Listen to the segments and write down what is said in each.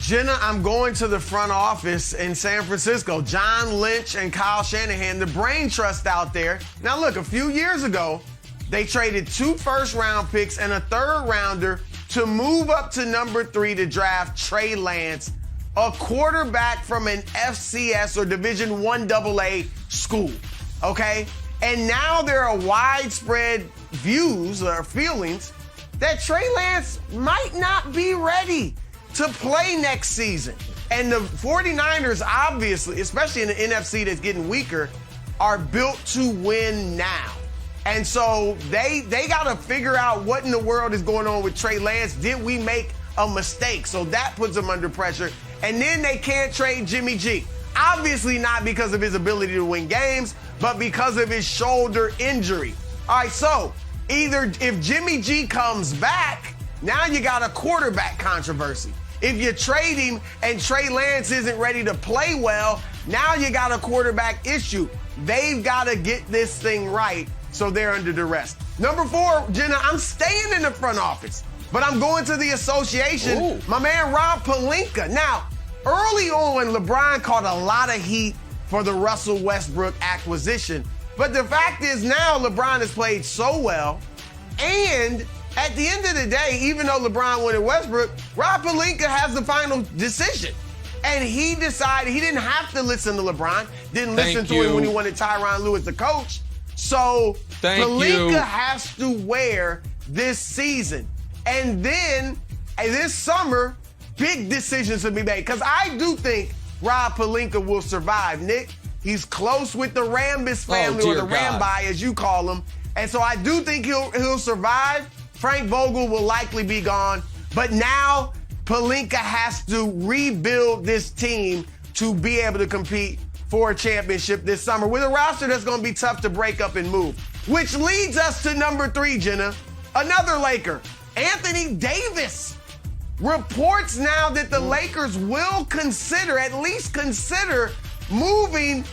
Jenna, I'm going to the front office in San Francisco. John Lynch and Kyle Shanahan, the brain trust out there. Now, look, a few years ago, they traded 2 first-round picks and a third-rounder to move up to number 3 to draft Trey Lance, a quarterback from an FCS or Division I AA school, okay? And now there are widespread views or feelings that Trey Lance might not be ready to play next season. And the 49ers, obviously, especially in the NFC that's getting weaker, are built to win now. And so they got to figure out what in the world is going on with Trey Lance. Did we make a mistake? So that puts them under pressure. And then they can't trade Jimmy G. Obviously not because of his ability to win games, but because of his shoulder injury. All right, so either if Jimmy G comes back, now you got a quarterback controversy. If you trade him and Trey Lance isn't ready to play well, now you got a quarterback issue. They've got to get this thing right, so they're under duress. Number 4, Jenna, I'm staying in the front office, but I'm going to the association. Ooh. My man Rob Pelinka. Now, early on, LeBron caught a lot of heat for the Russell Westbrook acquisition. But the fact is now LeBron has played so well, and at the end of the day, even though LeBron wanted Westbrook, Rob Pelinka has the final decision. And he decided he didn't have to listen to LeBron, didn't listen to him when he wanted Tyronn Lue the coach. So Pelinka has to wear this season. And then this summer, big decisions to be made. Because I do think Rob Pelinka will survive, Nick. He's close with the Rambis family, or the Rambi, as you call them. And so I do think he'll survive. Frank Vogel will likely be gone. But now Pelinka has to rebuild this team to be able to compete for a championship this summer with a roster that's going to be tough to break up and move. Which leads us to number 3, Jenna. Another Laker, Anthony Davis. Reports now that the Lakers will at least consider moving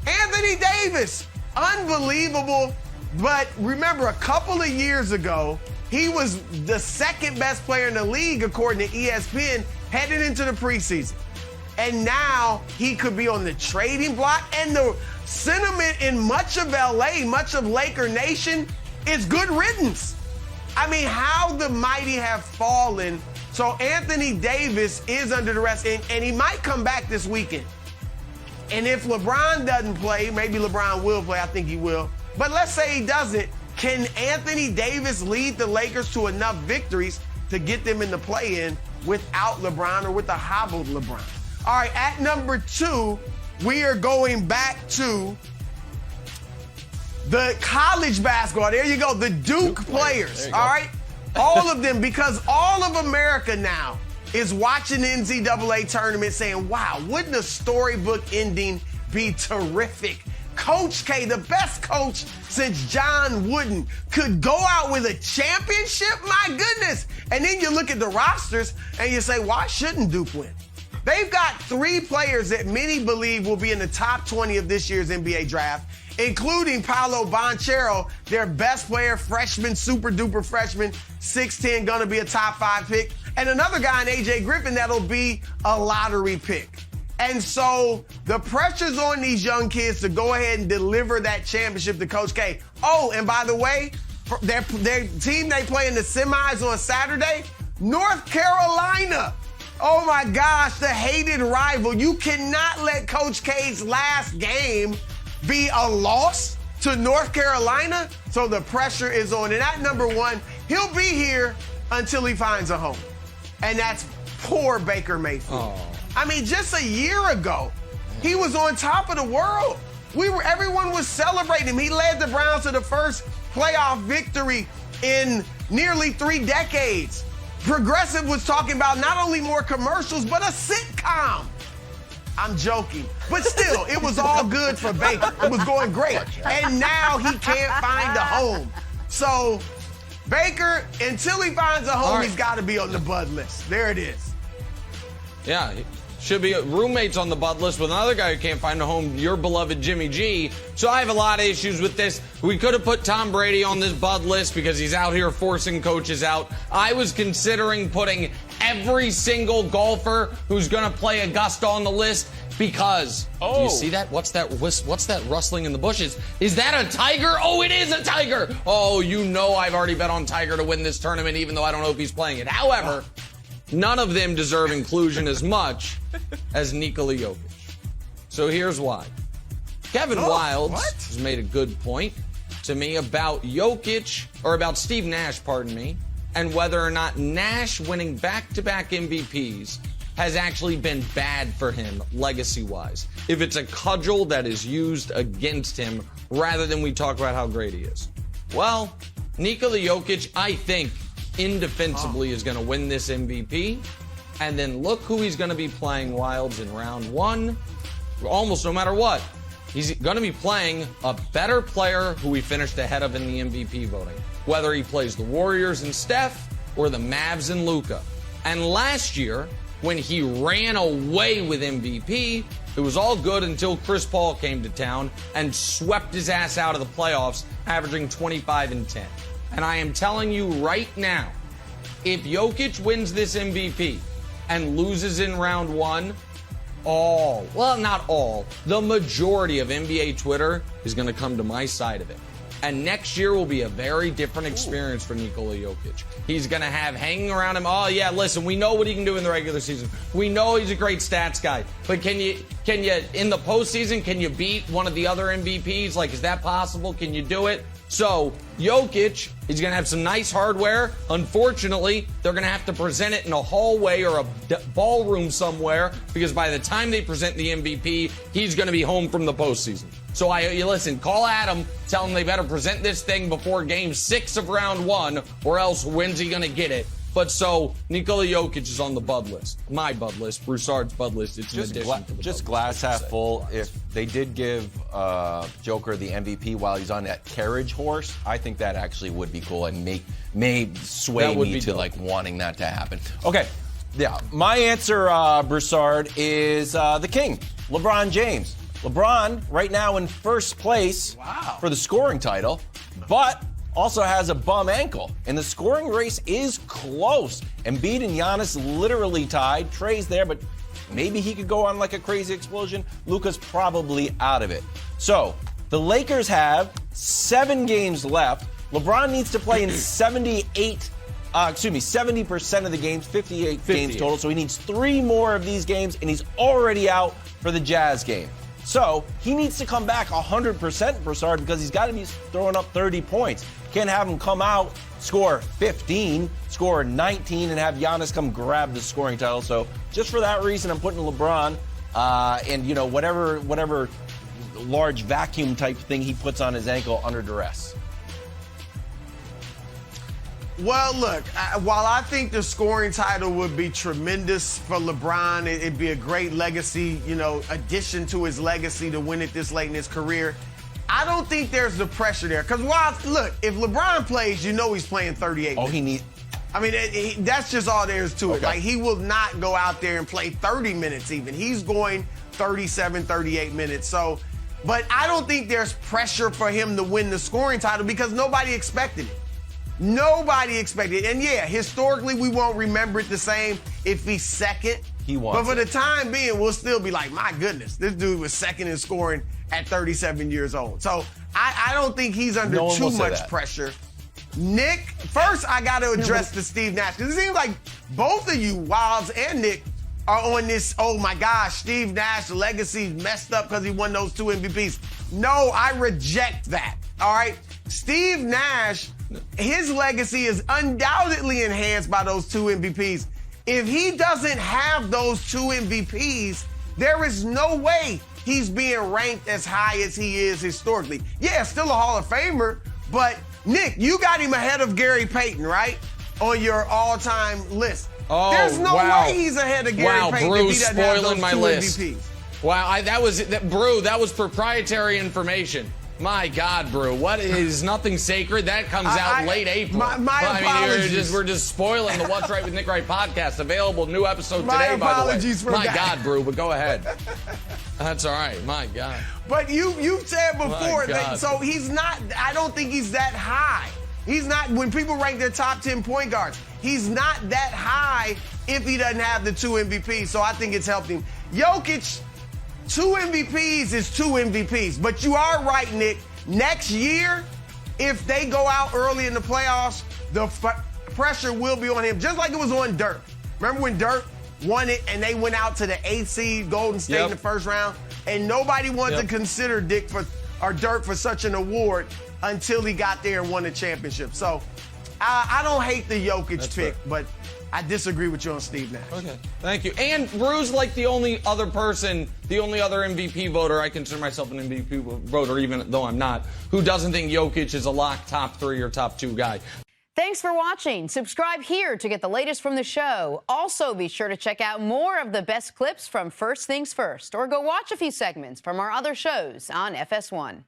Anthony Davis. Unbelievable. But remember, a couple of years ago, he was the second best player in the league, according to ESPN, heading into the preseason. And now he could be on the trading block. And the sentiment in much of LA, much of Laker Nation, is good riddance. I mean, how the mighty have fallen. So Anthony Davis is under duress, and he might come back this weekend. And if LeBron doesn't play, maybe LeBron will play. I think he will. But let's say he doesn't. Can Anthony Davis lead the Lakers to enough victories to get them in the play-in without LeBron or with a hobbled LeBron? All right, at number 2, we are going back to the college basketball. There you go, the Duke players, all right? All of them, because all of America now is watching the NCAA tournament saying, wow, wouldn't a storybook ending be terrific? Coach K, the best coach since John Wooden, could go out with a championship? My goodness. And then you look at the rosters and you say, why shouldn't Duke win? They've got 3 players that many believe will be in the top 20 of this year's NBA draft, including Paolo Banchero, their best player, freshman, super-duper freshman, 6'10", gonna be a top 5 pick, and another guy in A.J. Griffin that'll be a lottery pick. And so the pressure's on these young kids to go ahead and deliver that championship to Coach K. Oh, and by the way, their team they play in the semis on Saturday, North Carolina. Oh my gosh, the hated rival. You cannot let Coach K's last game be a loss to North Carolina. So the pressure is on. And at number 1, he'll be here until he finds a home. And that's poor Baker Mayfield. Oh. I mean, just a year ago, he was on top of the world. Everyone was celebrating him. He led the Browns to the first playoff victory in nearly 3 decades. Progressive was talking about not only more commercials, but a sitcom. I'm joking. But still, it was all good for Baker. It was going great. And now he can't find a home. So, Baker, until he finds a home, he's got to be on the Bud list. There it is. Yeah, should be roommates on the Bud list with another guy who can't find a home, your beloved Jimmy G. So I have a lot of issues with this. We could have put Tom Brady on this Bud list because he's out here forcing coaches out. I was considering putting every single golfer who's going to play Augusta on the list because do you see that? What's that rustling in the bushes? Is that a tiger? Oh, it is a tiger. Oh, you know I've already bet on Tiger to win this tournament even though I don't know if he's playing it. However, none of them deserve inclusion as much as Nikola Jokic. So here's why. Kevin Wildes has made a good point to me about Jokic, or about Steve Nash, pardon me, and whether or not Nash winning back-to-back MVPs has actually been bad for him legacy-wise. If it's a cudgel that is used against him rather than we talk about how great he is. Well, Nikola Jokic, I think, indefensibly is going to win this MVP. And then look who he's going to be playing, Wildes, in round one. Almost no matter what. He's going to be playing a better player who he finished ahead of in the MVP voting. Whether he plays the Warriors and Steph or the Mavs and Luka. And last year, when he ran away with MVP, it was all good until Chris Paul came to town and swept his ass out of the playoffs, averaging 25 and 10. And I am telling you right now, if Jokic wins this MVP and loses in round one, not all, the majority of NBA Twitter is going to come to my side of it. And next year will be a very different experience for Nikola Jokic. He's going to have hanging around him, oh yeah, listen, we know what he can do in the regular season. We know he's a great stats guy. But can you in the postseason, can you beat one of the other MVPs? Like, is that possible? Can you do it? So, Jokic, he's going to have some nice hardware. Unfortunately, they're going to have to present it in a hallway or a ballroom somewhere because by the time they present the MVP, he's going to be home from the postseason. So, you listen, call Adam, tell him they better present this thing before game 6 of round 1, or else when's he going to get it? But so, Nikola Jokic is on the bud list. My bud list, Broussard's bud list. It's just, just glass half full. If they did give Joker the MVP while he's on that carriage horse, I think that actually would be cool and may sway me to like wanting that to happen. Okay, yeah. My answer, Broussard, is the king, LeBron James. LeBron right now in first place for the scoring title, but also has a bum ankle, and the scoring race is close. Embiid and Giannis literally tied. Trey's there, but maybe he could go on like a crazy explosion. Luka's probably out of it. So the Lakers have 7 games left. LeBron needs to play in 70% of the games, 58 games total. So he needs 3 more of these games, and he's already out for the Jazz game. So he needs to come back 100%, Broussard, because he's got to be throwing up 30 points. Can't have him come out, score 15, score 19, and have Giannis come grab the scoring title. So just for that reason, I'm putting LeBron and, you know, whatever large vacuum type thing he puts on his ankle under duress. Well, look, while I think the scoring title would be tremendous for LeBron, it'd be a great legacy, addition to his legacy to win it this late in his career. I don't think there's the pressure there. Because, look, if LeBron plays, he's playing 38 minutes. That's just all there is to it. Like, he will not go out there and play 30 minutes even. He's going 37, 38 minutes. So, but I don't think there's pressure for him to win the scoring title because nobody expected it. Nobody expected it. And yeah, historically, we won't remember it the same if he's second. He wants But for the time being, we'll still be like, my goodness, this dude was second in scoring at 37 years old. So I don't think he's under too much pressure. Nick, first I got to address the Steve Nash. Because it seems like both of you, Wildes and Nick, are on this, oh my gosh, Steve Nash legacy messed up because he won those 2 MVPs. No, I reject that. All right? Steve Nash, his legacy is undoubtedly enhanced by those 2 MVPs. If he doesn't have those 2 MVPs, there is no way he's being ranked as high as he is historically. Yeah, still a Hall of Famer, but Nick, you got him ahead of Gary Payton, right? On your all-time list. Oh, there's no way he's ahead of Gary Payton Brew if he doesn't have those 2 my list. MVPs. Wow, that was proprietary information. My God, Brew, what is nothing sacred? That comes out late April. My apologies. We're just spoiling the What's Right with Nick Wright podcast. Available, new episode today, by the way. My apologies for that. My God, Brew, but go ahead. That's all right. My God. But you said before that, so he's not, I don't think he's that high. He's not, when people rank their top 10 point guards, he's not that high if he doesn't have the 2 MVPs. So I think it's helped him. Jokic, 2 MVPs is 2 MVPs. But you are right, Nick. Next year, if they go out early in the playoffs, the pressure will be on him, just like it was on Dirk. Remember when Dirk won it and they went out to the 8th seed Golden State in the first round? And nobody wanted to consider Dirk for such an award until he got there and won the championship. So I don't hate the Jokic pick, but I disagree with you on Steve Nash. Okay, thank you. And Bru's like the only other person, the only other MVP voter, I consider myself an MVP voter even though I'm not, who doesn't think Jokic is a lock top 3 or top 2 guy. Thanks for watching. Subscribe here to get the latest from the show. Also, be sure to check out more of the best clips from First Things First, or go watch a few segments from our other shows on FS1.